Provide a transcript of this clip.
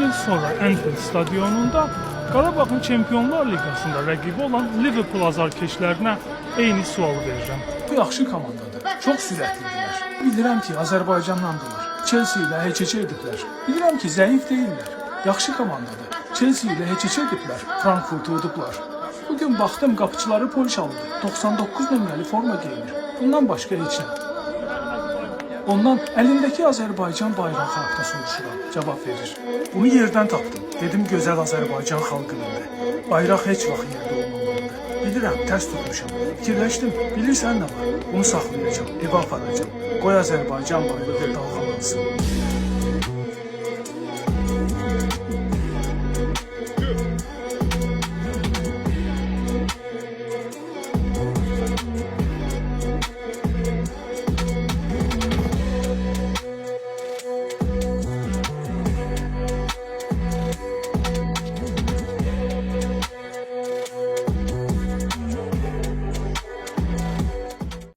il sonra Anfield stadionunda Qarabağın Çempionlar Liqasında rəqibi olan Liverpool azarkeşlərinə eyni sualı verirəm. Bu yaxşı komandadır. Çox sürətlidirlər. Bilirəm ki, Azərbaycandandılar. Chelsea ilə heç-heç ediblər. Bilirəm ki, zəif deyillər. Yaxşı komandadır. Chelsea ilə heç-heç ediblər. Frankfurtu udublar. Bugün baxdım, qapıçıları Polşalıdır. 99 nömrəli forma geyinir. Bundan başqa heç nə. Ondan əlindəki Azərbaycan bayrağı haqda soruşuram. Cavab verir. Bunu yerdən tapdım. Dedim, gözəl Azərbaycan xalqınındır. Bayraq heç vaxt yerdə olmamalıdır. Bilirəm, tərs tutmuşam. Fikirləşdim, bilirsən nə var? Bunu saxlayacağım, evə aparacağım. Qoy Azərbaycan bayrağı dalğalansın.